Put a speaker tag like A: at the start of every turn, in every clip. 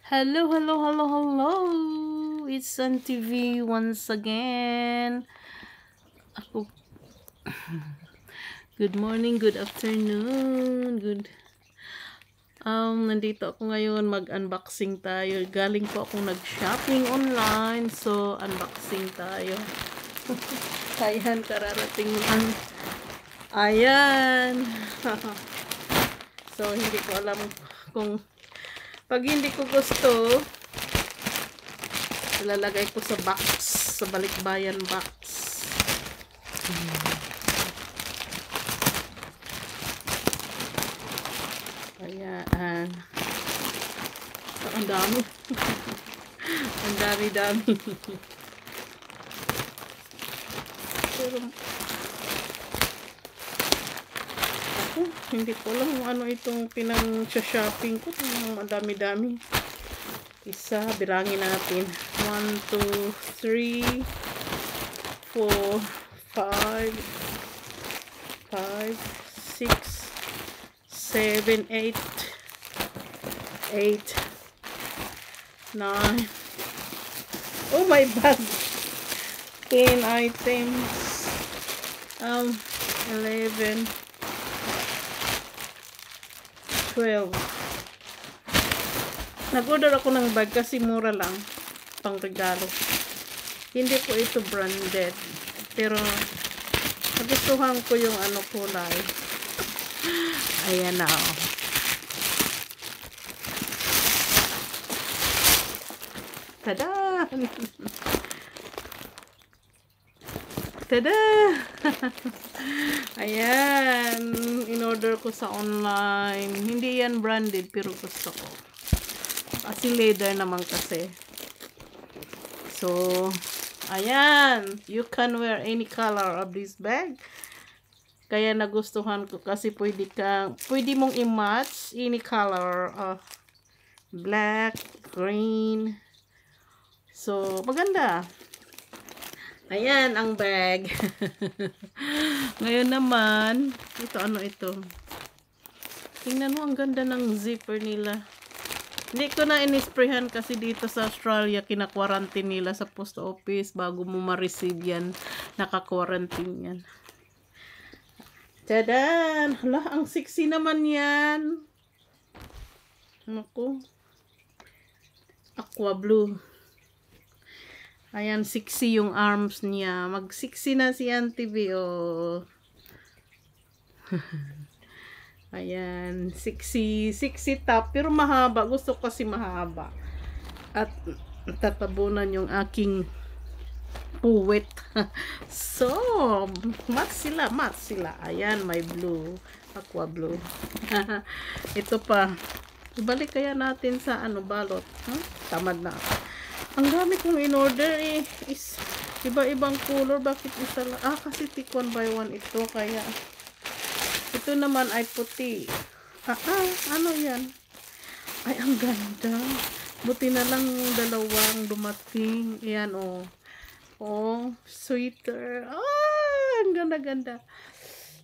A: Hello, hello, hello, hello. It's Sun TV once again. Ako, good morning, good afternoon, nandito ako ngayon, mag-unboxing tayo. Galing po ako nag-shopping online, so unboxing tayo. Ayan, kararating lang. Ayan. So, hindi ko alam kung pag hindi ko gusto, ilalagay ko sa box, sa balikbayan box. Ayan. So, ang dami. Ang dami-dami. Pero, ako, hindi ko alam kung ano itong pinang-shopping ko. Ang dami-dami. Isa, bilangin natin. 1, 2, 3, 4, 5, 6, 7, 8, 9. Oh my bag. 10 items. 11, 12. Nag-order ako ng bag kasi mura lang, pang regalo. Hindi ko ito branded, pero nagustuhan ko yung kulay. Ayan na, oh. Tada! Tada! Ayan, in-order ko sa online. Hindi yan branded, pero gusto ko. Kasi leather naman kasi. So, ayan. You can wear any color of this bag. Kaya nagustuhan ko kasi pwede mong i-match any color of black, green. So, maganda. Ayan ang bag. Ngayon naman, ano ito? Tingnan mo, ang ganda ng zipper nila. Hindi ko na in-sprayhan kasi dito sa Australia, kina-quarantine nila sa post office bago mo ma-receive yan. Naka-quarantine yan. Tadan! Hala, ang sexy naman yan. Naku. Aqua blue. Ayan, sexy yung arms niya. Mag-sexy na si Auntie V, oh. Ayan, sexy top, pero mahaba. Gusto ko kasi mahaba. At tatabunan yung aking puwet. So, match sila. Ayan, may blue, aqua blue. Ito pa. Ibalik kaya natin sa balot. Tamad na. Ang dami kong in-order is iba-ibang color. Bakit isa lang? Kasi take 1 by 1 ito, kaya ito naman ay puti. Ano yan? Ay, ang ganda. Buti na lang dalawang dumating. Ayan, oh. Oh, sweater. Ang ganda-ganda.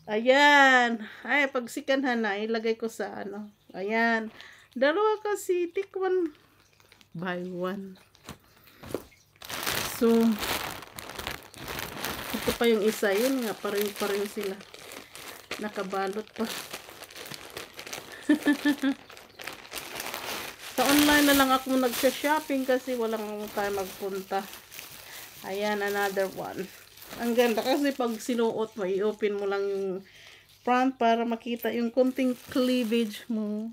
A: Ayan. Ay, pag sikanhan na, ilagay ko sa Ayan. Dalawa kasi, take 1 by 1. So, ito pa yung isa. Yun nga, pareho sila. Nakabalot pa. Sa online na lang ako nagsha-shopping kasi walang tayo magpunta. Ayan, another one. Ang ganda kasi pag sinuot mo, i-open mo lang yung front para makita yung konting cleavage mo.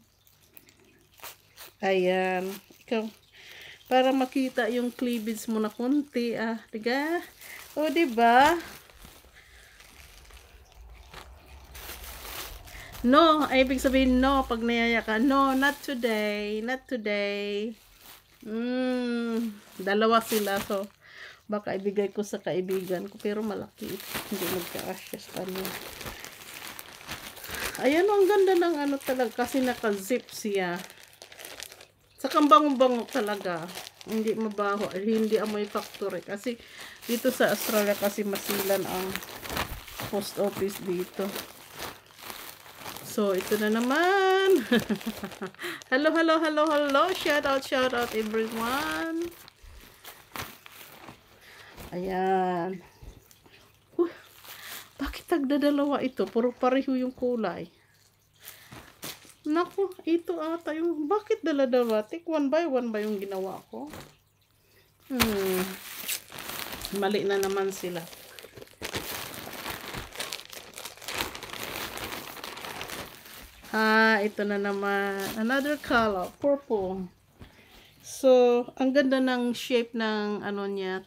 A: Ayan. Ikaw, para makita yung cleavage mo na konti, diga? O, diba? No, ay ibig sabihin no, pag niyaya ka, no, not today, dalawa sila, so baka ibigay ko sa kaibigan ko, pero malaki ito, hindi magka-asya sa kanya. Ayan, ang ganda ng talaga, kasi naka-zip siya. Saka bango-bango talaga, hindi mabaho, hindi amoy factory, kasi dito sa Australia kasi masilan ang post office dito. So, ito na naman. Hello, hello, hello, hello. Shout out everyone. Ayan. Bakit tagdadalawa ito? Puro pareho yung kulay. Naku, ito ata yung... Bakit dala-dalawa? Take one by one ba yung ginawa ko? Mali na naman sila. Ito na naman. Another color. Purple. So, ang ganda ng shape ng ano niya.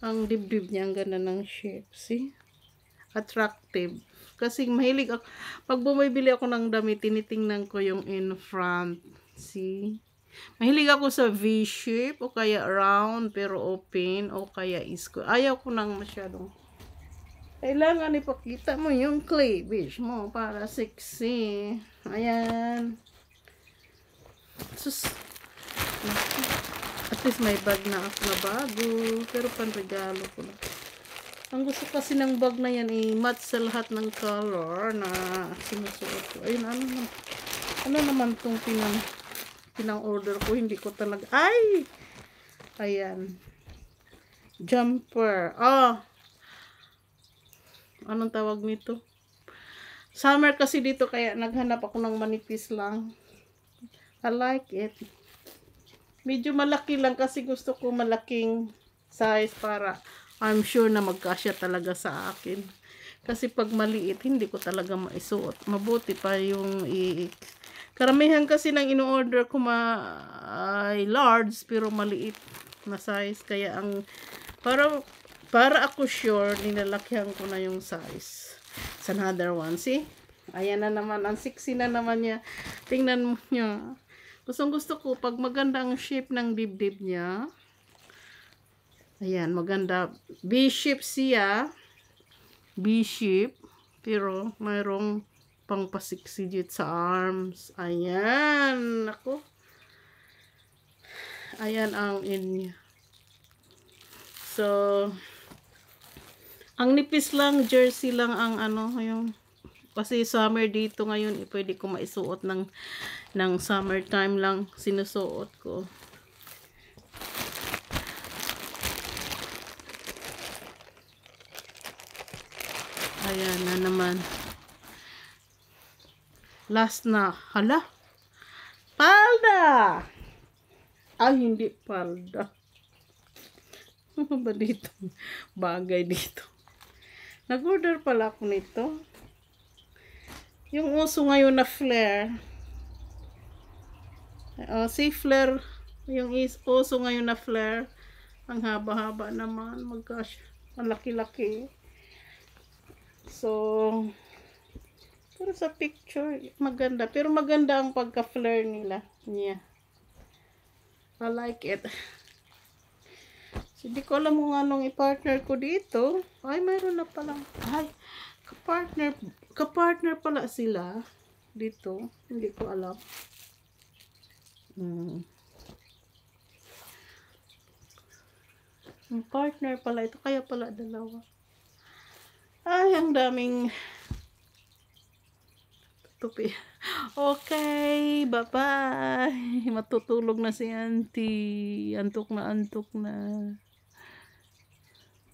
A: Ang dibdib niya. Ang ganda ng shape. See? Attractive. Kasi mahilig ako. Pag bumibili ako ng damit, tinitingnan ko yung in front. See? Mahilig ako sa V-shape o kaya round pero open o kaya square. Ayaw ko nang masyadong. Kailangan ipakita mo yung cleavage mo para sexy. Ayan. Sus. At least may bag na ako na bago. Pero panregalo ko na. Ang gusto kasi ng bag na yan match sa lahat ng color na sinusuot ko. Ayun, ano naman itong pinang-order ko. Hindi ko talaga. Ay! Ayan. Jumper. Anong tawag nito? Summer kasi dito kaya naghanap ako ng manipis lang. I like it. Medyo malaki lang kasi gusto ko malaking size para I'm sure na magkasya talaga sa akin. Kasi pag maliit, hindi ko talaga maisuot. Mabuti pa yung karamihan kasi ng ino-order ko ay large pero maliit na size. Kaya para ako sure, nilalakyan ko na yung size. It's another one. See? Ayan na naman. Ang sexy na naman niya. Tingnan mo niya. Gustong gusto ko pag maganda ang shape ng dibdib niya. Ayan, maganda. B-shape siya. B-shape. Pero, mayroong pang pasiksidit sa arms. Ayan. Ako. Ayan ang in niya. So, ang nipis lang, jersey lang ang yung kasi summer dito ngayon, pwede ko maisuot ng summertime lang sinusuot ko. Ayan na naman. Last na. Hala? Palda! Ay, hindi palda. Ano ba dito? Bagay dito. Nag-order pala ako nito. Yung uso ngayon na flare. Si flare. Yung uso ngayon na flare. Ang haba-haba naman. Ang laki-laki. So, pero sa picture, maganda. Pero maganda ang pagka-flare nila. Yeah. I like it. So, hindi ko alam kung anong i-partner ko dito. Ay, mayroon na pala. Ay, kapartner pala sila dito. Hindi ko alam. Partner pala ito. Kaya pala dalawa. Ay, ang daming tupi. Okay, bye-bye. Matutulog na si auntie. Antok na.